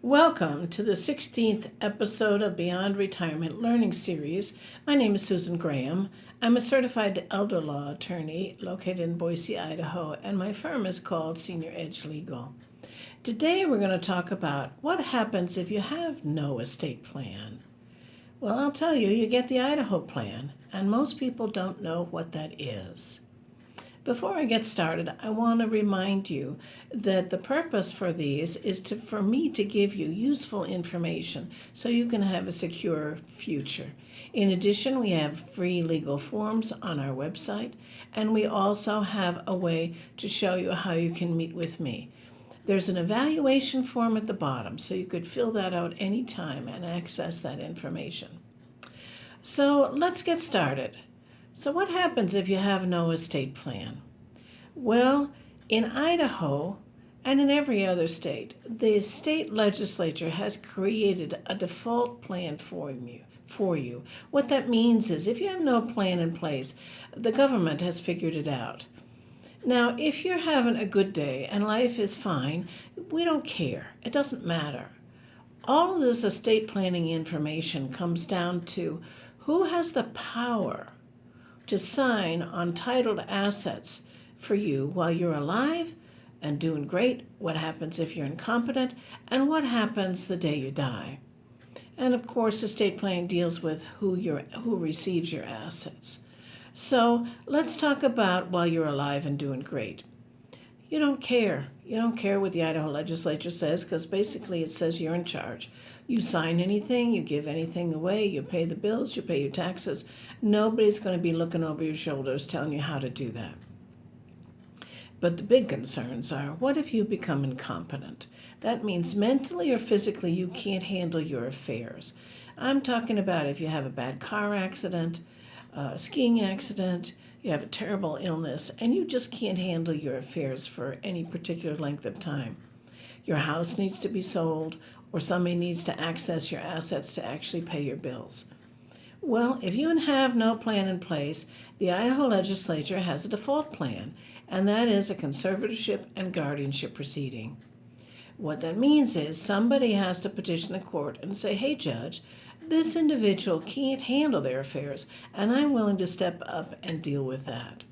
Welcome to the 16th episode of Beyond Retirement Learning Series. My name is Susan Graham. I'm a certified elder law attorney located in Boise, Idaho, and my firm is called Senior Edge Legal. Today we're going to talk about what happens if you have no estate plan. Well, I'll tell you, you get the Idaho Plan, and most people don't know what that is. Before I get started, I want to remind you that the purpose for these is for me to give you useful information so you can have a secure future. In addition, we have free legal forms on our website, and we also have a way to show you how you can meet with me. There's an evaluation form at the bottom, so you could fill that out anytime and access that information. So let's get started. So what happens if you have no estate plan? Well, in Idaho and in every other state, the state legislature has created a default plan for you. What that means is if you have no plan in place, the government has figured it out. Now, if you're having a good day and life is fine, we don't care. It doesn't matter. All of this estate planning information comes down to who has the power to sign on titled assets for you while you're alive and doing great, what happens if you're incompetent, and what happens the day you die. And of course, estate planning deals with who receives your assets. So let's talk about while you're alive and doing great. You don't care. You don't care what the Idaho legislature says because basically it says you're in charge. You sign anything, you give anything away, you pay the bills, you pay your taxes. Nobody's going to be looking over your shoulders telling you how to do that. But the big concerns are, what if you become incompetent? That means mentally or physically you can't handle your affairs. I'm talking about if you have a bad car accident, a skiing accident, you have a terrible illness, and you just can't handle your affairs for any particular length of time. Your house needs to be sold, or somebody needs to access your assets to actually pay your bills. Well, if you have no plan in place, the Idaho legislature has a default plan, and that is a conservatorship and guardianship proceeding. What that means is somebody has to petition the court and say, hey, judge, this individual can't handle their affairs, and I'm willing to step up and deal with that.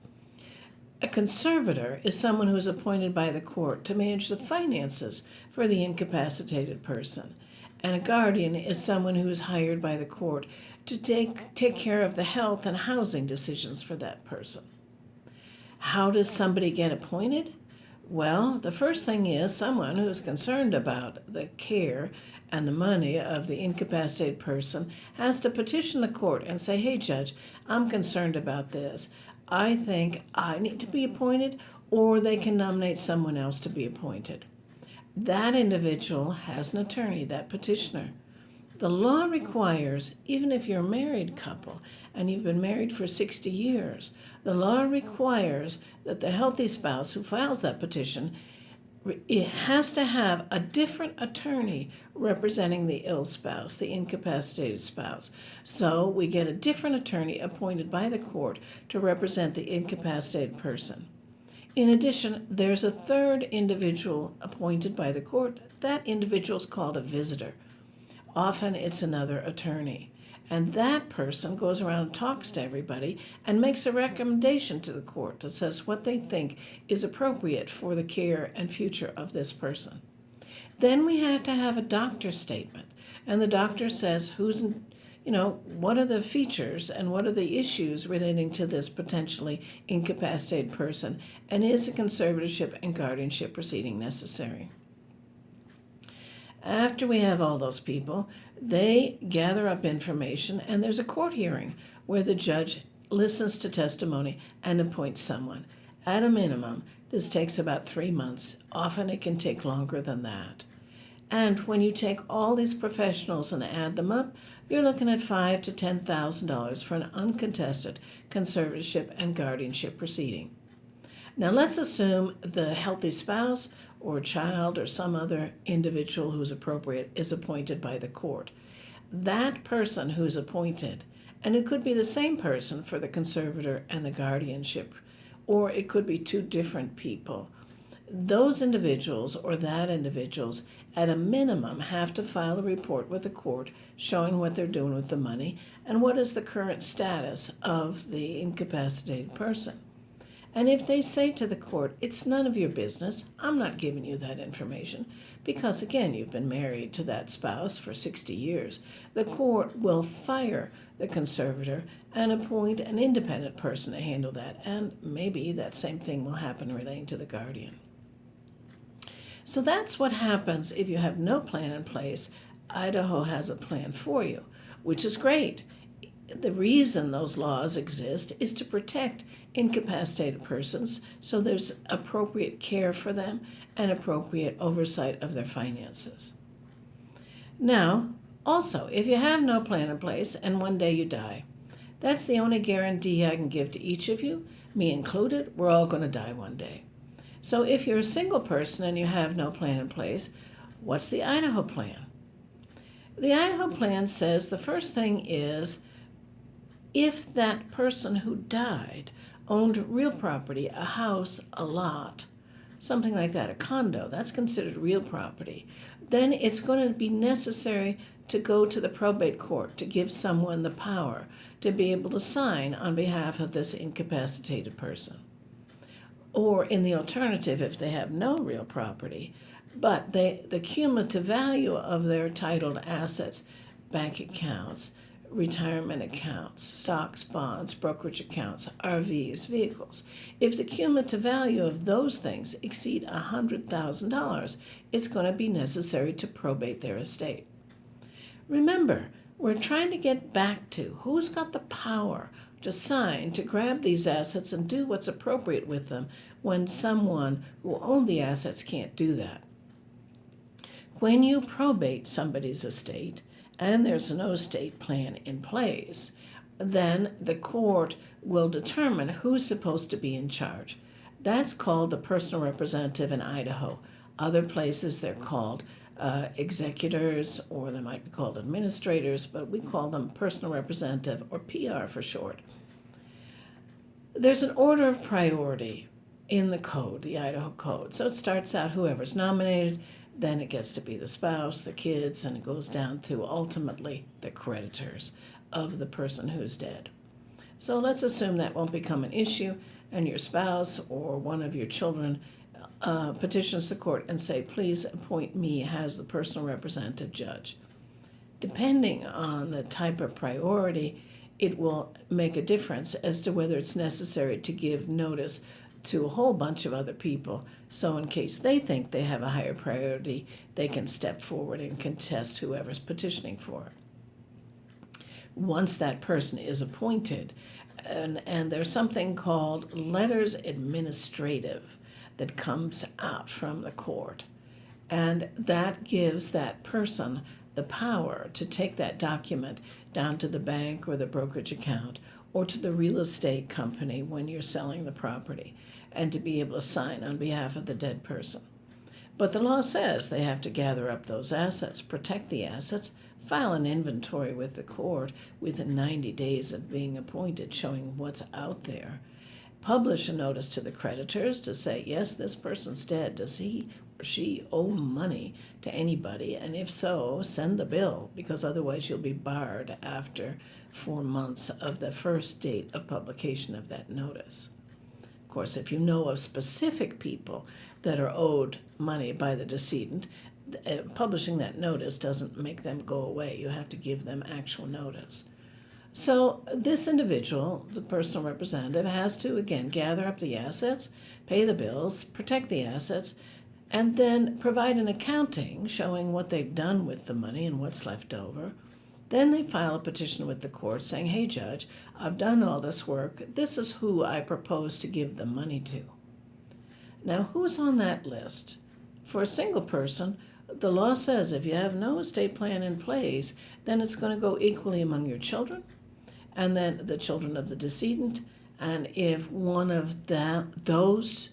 A conservator is someone who is appointed by the court to manage the finances for the incapacitated person, and a guardian is someone who is hired by the court to take care of the health and housing decisions for that person. How does somebody get appointed? Well, the first thing is someone who is concerned about the care and the money of the incapacitated person has to petition the court and say, hey, judge, I'm concerned about this. I think I need to be appointed, or they can nominate someone else to be appointed. That individual has an attorney, that petitioner. The law requires, even if you're a married couple and you've been married for 60 years, the law requires that the healthy spouse who files that petition, it has to have a different attorney representing the ill spouse, the incapacitated spouse. So we get a different attorney appointed by the court to represent the incapacitated person. In addition, there's a third individual appointed by the court. That individual is called a visitor. Often it's another attorney. And that person goes around and talks to everybody and makes a recommendation to the court that says what they think is appropriate for the care and future of this person. Then we have to have a doctor's statement. And the doctor says what are the features and what are the issues relating to this potentially incapacitated person, and is a conservatorship and guardianship proceeding necessary? After we have all those people, they gather up information, and there's a court hearing where the judge listens to testimony and appoints someone. At a minimum, this takes about 3 months. Often it can take longer than that. And when you take all these professionals and add them up, you're looking at $5,000 to $10,000 for an uncontested conservatorship and guardianship proceeding. Now let's assume the healthy spouse or child or some other individual who's appropriate is appointed by the court. That person who's appointed, and it could be the same person for the conservator and the guardianship, or it could be two different people. Those individuals or that individual's at a minimum, have to file a report with the court showing what they're doing with the money and what is the current status of the incapacitated person. And if they say to the court, it's none of your business, I'm not giving you that information, because again, you've been married to that spouse for 60 years, the court will fire the conservator and appoint an independent person to handle that. And maybe that same thing will happen relating to the guardian. So that's what happens if you have no plan in place. Idaho has a plan for you, which is great. The reason those laws exist is to protect incapacitated persons, so there's appropriate care for them and appropriate oversight of their finances. Now, also, if you have no plan in place and one day you die, that's the only guarantee I can give to each of you, me included. We're all going to die one day. So if you're a single person and you have no plan in place, what's the Idaho Plan? The Idaho Plan says the first thing is, if that person who died owned real property, a house, a lot, something like that, a condo, that's considered real property, then it's going to be necessary to go to the probate court to give someone the power to be able to sign on behalf of this incapacitated person. Or in the alternative, if they have no real property, but the cumulative value of their titled assets, bank accounts, retirement accounts, stocks, bonds, brokerage accounts, RVs, vehicles. If the cumulative value of those things exceed $100,000, it's going to be necessary to probate their estate. Remember, we're trying to get back to who's got the power to sign, to grab these assets and do what's appropriate with them when someone who owned the assets can't do that. When you probate somebody's estate, and there's no estate plan in place, then the court will determine who's supposed to be in charge. That's called the personal representative in Idaho. Other places they're called executors, or they might be called administrators, but we call them personal representative, or PR for short. There's an order of priority in the code, the Idaho code. So it starts out whoever's nominated, then it gets to be the spouse, the kids, and it goes down to ultimately the creditors of the person who's dead. So let's assume that won't become an issue, and your spouse or one of your children petitions the court and say, please appoint me as the personal representative judge. Depending on the type of priority, it will make a difference as to whether it's necessary to give notice to a whole bunch of other people, so in case they think they have a higher priority, they can step forward and contest whoever's petitioning for it. Once that person is appointed, and there's something called letters administrative that comes out from the court, and that gives that person the power to take that document down to the bank or the brokerage account or to the real estate company when you're selling the property, and to be able to sign on behalf of the dead person. But the law says they have to gather up those assets, protect the assets, file an inventory with the court within 90 days of being appointed, showing what's out there, publish a notice to the creditors to say, yes, this person's dead. Does he or she owe money to anybody? And if so, send the bill, because otherwise you'll be barred after 4 months of the first date of publication of that notice. Of course, if you know of specific people that are owed money by the decedent, publishing that notice doesn't make them go away. You have to give them actual notice. So this individual, the personal representative, has to, again, gather up the assets, pay the bills, protect the assets, and then provide an accounting showing what they've done with the money and what's left over. Then they file a petition with the court saying, hey, Judge, I've done all this work. This is who I propose to give the money to. Now, who's on that list? For a single person, the law says if you have no estate plan in place, then it's going to go equally among your children, and then the children of the decedent. And if one of those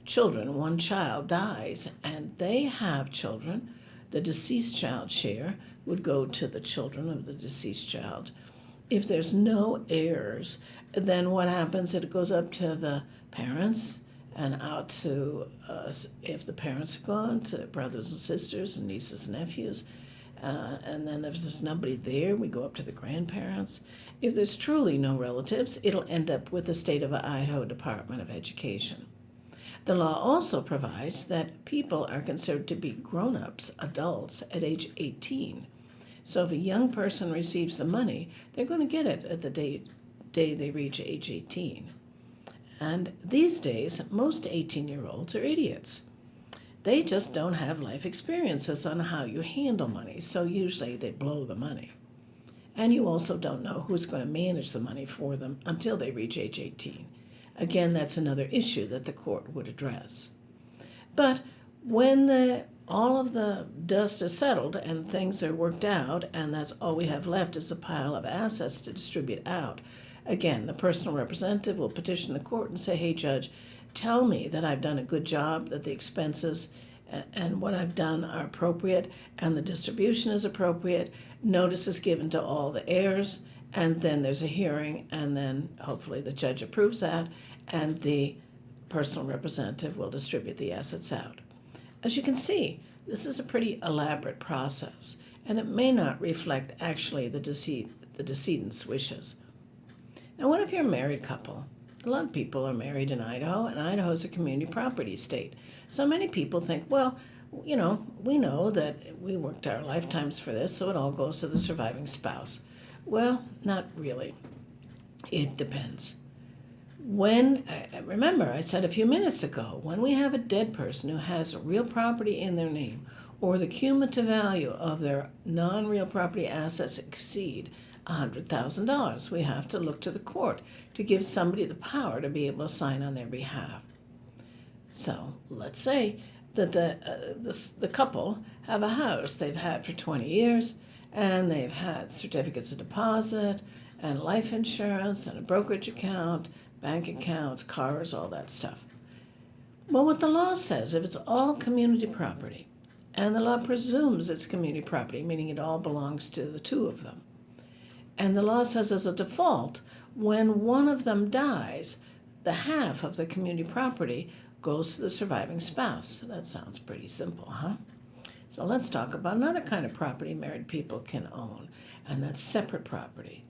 children, one child, dies and they have children, the deceased child's share would go to the children of the deceased child. If there's no heirs, then what happens? It goes up to the parents and out to, if the parents are gone, to brothers and sisters and nieces and nephews. And then if there's nobody there, we go up to the grandparents. If there's truly no relatives, it'll end up with the State of Idaho Department of Education. The law also provides that people are considered to be grown-ups, adults, at age 18. So if a young person receives the money, they're going to get it at the day they reach age 18. And these days, most 18-year-olds are idiots. They just don't have life experiences on how you handle money, so usually they blow the money. And you also don't know who's going to manage the money for them until they reach age 18. Again, that's another issue that the court would address. But when all of the dust is settled and things are worked out, and that's all we have left is a pile of assets to distribute out, again, the personal representative will petition the court and say, hey, judge, tell me that I've done a good job, that the expenses and what I've done are appropriate, and the distribution is appropriate. Notice is given to all the heirs, and then there's a hearing, and then hopefully the judge approves that, and the personal representative will distribute the assets out. As you can see, this is a pretty elaborate process, and it may not reflect actually the decedent's wishes. Now, what if you're a married couple? A lot of people are married in Idaho, and Idaho is a community property state. So many people think, well, we know that we worked our lifetimes for this, so it all goes to the surviving spouse. Well, not really. It depends. Remember, I said a few minutes ago, when we have a dead person who has real property in their name, or the cumulative value of their non-real property assets exceed $100,000, we have to look to the court to give somebody the power to be able to sign on their behalf. So let's say that the couple have a house they've had for 20 years, and they've had certificates of deposit and life insurance and a brokerage account, bank accounts, cars, all that stuff. Well, what the law says, if it's all community property, and the law presumes it's community property, meaning it all belongs to the two of them, and the law says as a default, when one of them dies, the half of the community property goes to the surviving spouse. That sounds pretty simple, huh? So let's talk about another kind of property married people can own, and that's separate property.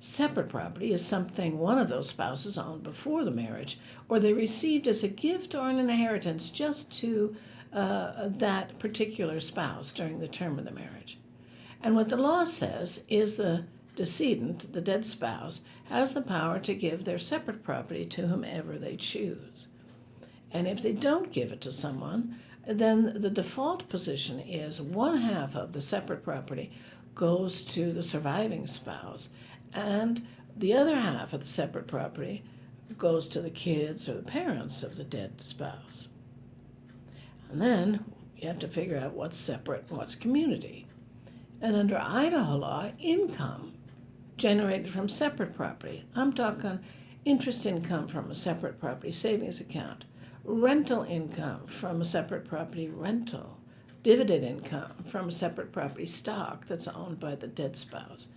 Separate property is something one of those spouses owned before the marriage, or they received as a gift or an inheritance just to that particular spouse during the term of the marriage. And what the law says is the decedent, the dead spouse, has the power to give their separate property to whomever they choose. And if they don't give it to someone, then the default position is one half of the separate property goes to the surviving spouse, and the other half of the separate property goes to the kids or the parents of the dead spouse. And then you have to figure out what's separate and what's community. And under Idaho law, income generated from separate property, I'm talking interest income from a separate property savings account, rental income from a separate property rental, dividend income from a separate property stock that's owned by the dead spouse.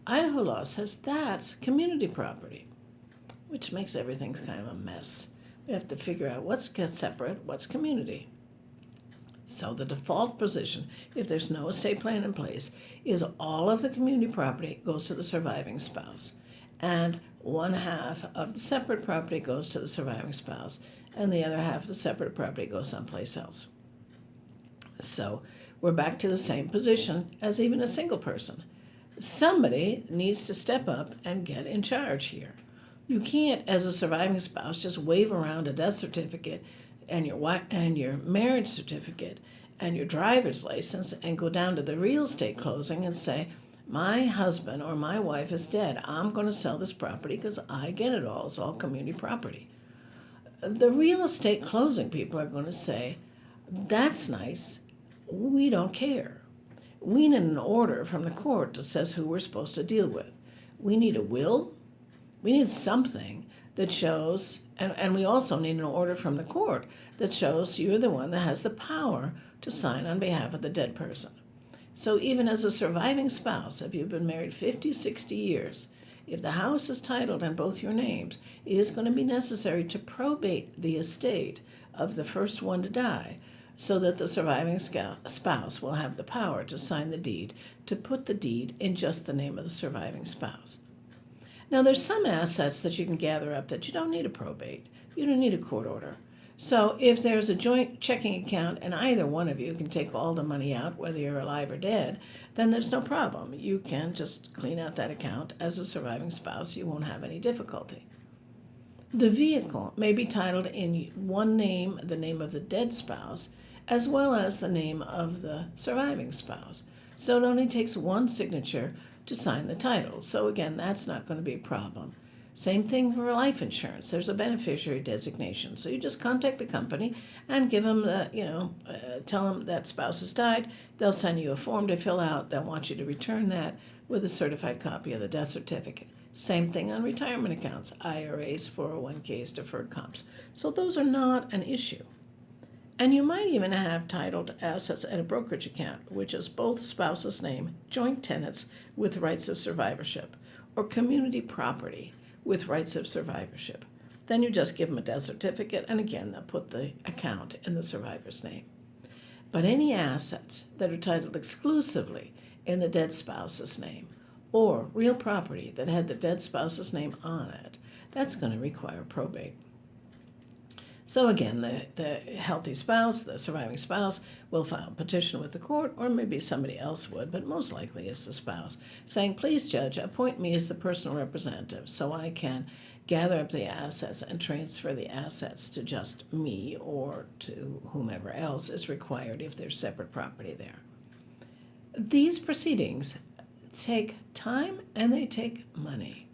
Idaho law says that's community property, which makes everything kind of a mess. We have to figure out what's separate, what's community. So the default position, if there's no estate plan in place, is all of the community property goes to the surviving spouse, and one half of the separate property goes to the surviving spouse, and the other half of the separate property goes someplace else. So we're back to the same position as even a single person. Somebody needs to step up and get in charge here. You can't, as a surviving spouse, just wave around a death certificate and your marriage certificate and your driver's license and go down to the real estate closing and say, my husband or my wife is dead. I'm going to sell this property because I get it all. It's all community property. The real estate closing people are going to say, that's nice. We don't care. We need an order from the court that says who we're supposed to deal with. We need a will. We need something that shows, and we also need an order from the court that shows you're the one that has the power to sign on behalf of the dead person. So even as a surviving spouse, if you've been married 50, 60 years, if the house is titled in both your names, it is going to be necessary to probate the estate of the first one to die so that the surviving spouse will have the power to sign the deed to put the deed in just the name of the surviving spouse. Now, there's some assets that you can gather up that you don't need a probate. You don't need a court order. So if there's a joint checking account and either one of you can take all the money out, whether you're alive or dead, then there's no problem. You can just clean out that account as a surviving spouse. You won't have any difficulty. The vehicle may be titled in one name, the name of the dead spouse, as well as the name of the surviving spouse. So it only takes one signature to sign the title. So again, that's not going to be a problem. Same thing for life insurance. There's a beneficiary designation. So you just contact the company and give them tell them that spouse has died. They'll send you a form to fill out. They'll want you to return that with a certified copy of the death certificate. Same thing on retirement accounts, IRAs, 401ks, deferred comps. So those are not an issue. And you might even have titled assets at a brokerage account, which is both spouses' name, joint tenants with rights of survivorship, or community property with rights of survivorship. Then you just give them a death certificate, and again, they'll put the account in the survivor's name. But any assets that are titled exclusively in the dead spouse's name, or real property that had the dead spouse's name on it, that's going to require probate. So again, the healthy spouse, the surviving spouse, will file a petition with the court, or maybe somebody else would, but most likely it's the spouse, saying, please, judge, appoint me as the personal representative so I can gather up the assets and transfer the assets to just me or to whomever else is required if there's separate property there. These proceedings take time and they take money.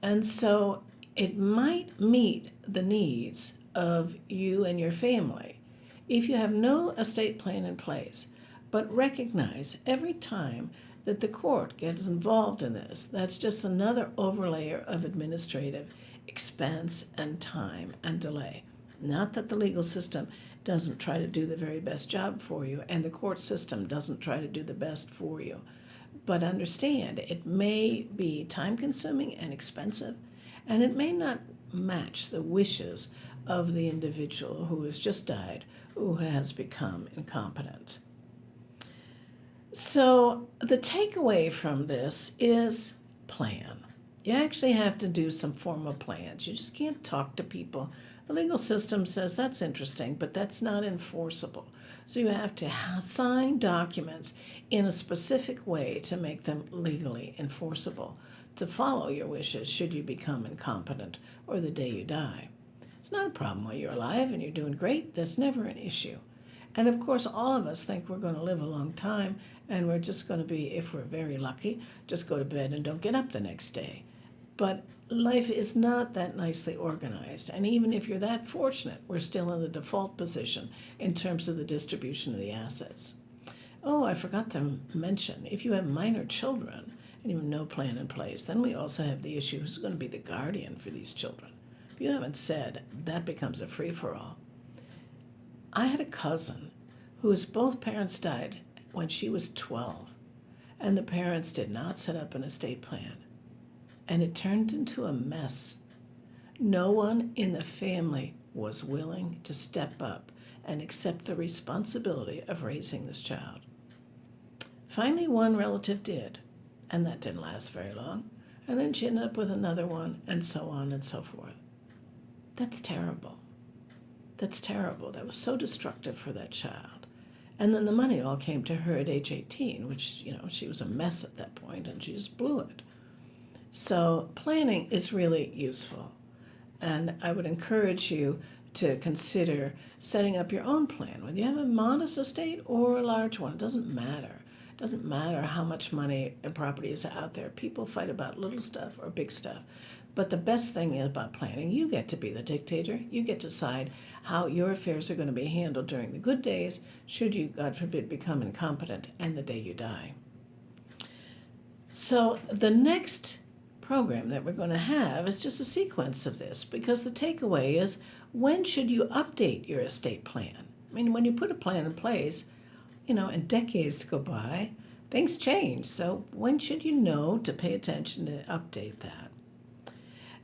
And so it might meet the needs of you and your family if you have no estate plan in place, but recognize every time that the court gets involved in this, that's just another overlayer of administrative expense and time and delay. Not that the legal system doesn't try to do the very best job for you, and the court system doesn't try to do the best for you. But understand, it may be time-consuming and expensive, and it may not match the wishes of the individual who has just died, who has become incompetent. So the takeaway from this is plan. You actually have to do some formal plans. You just can't talk to people. The legal system says that's interesting, but that's not enforceable. So you have to sign documents in a specific way to make them legally enforceable, to follow your wishes should you become incompetent or the day you die. It's not a problem while you're alive and you're doing great. That's never an issue. And of course, all of us think we're going to live a long time, and we're just going to be, if we're very lucky, just go to bed and don't get up the next day. But life is not that nicely organized. And even if you're that fortunate, we're still in the default position in terms of the distribution of the assets. Oh, I forgot to mention, if you have minor children and you have no plan in place, then we also have the issue who's going to be the guardian for these children. If you haven't said, that becomes a free-for-all. I had a cousin whose both parents died when she was 12, and the parents did not set up an estate plan. And it turned into a mess. No one in the family was willing to step up and accept the responsibility of raising this child. Finally, one relative did, and that didn't last very long. And then she ended up with another one, and so on and so forth. That's terrible. That's terrible. That was so destructive for that child. And then the money all came to her at age 18, which, she was a mess at that point, and she just blew it. So planning is really useful. And I would encourage you to consider setting up your own plan. Whether you have a modest estate or a large one, it doesn't matter. It doesn't matter how much money and property is out there. People fight about little stuff or big stuff. But the best thing about planning, you get to be the dictator. You get to decide how your affairs are going to be handled during the good days, should you, God forbid, become incompetent, and the day you die. So the next program that we're going to have is just a sequence of this, because the takeaway is, when should you update your estate plan? I mean, when you put a plan in place, and decades go by, Things change, so when should you know to pay attention to update that?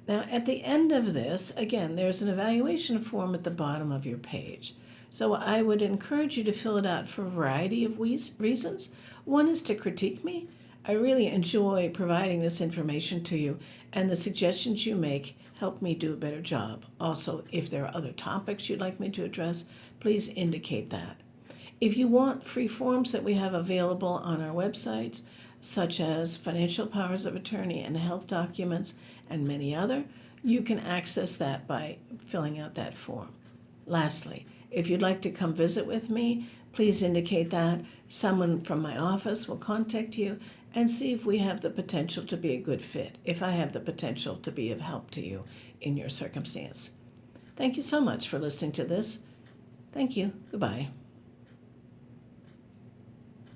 Now, at the end of this, again, there's an evaluation form at the bottom of your page. So I would encourage you to fill it out for a variety of reasons. One is to critique me. I really enjoy providing this information to you, and the suggestions you make help me do a better job. Also, if there are other topics you'd like me to address, please indicate that. If you want free forms that we have available on our websites, such as financial powers of attorney and health documents and many other, you can access that by filling out that form. Lastly, if you'd like to come visit with me, please indicate that. Someone from my office will contact you and see if we have the potential to be a good fit, if I have the potential to be of help to you in your circumstance. Thank you so much for listening to this. Thank you. Goodbye.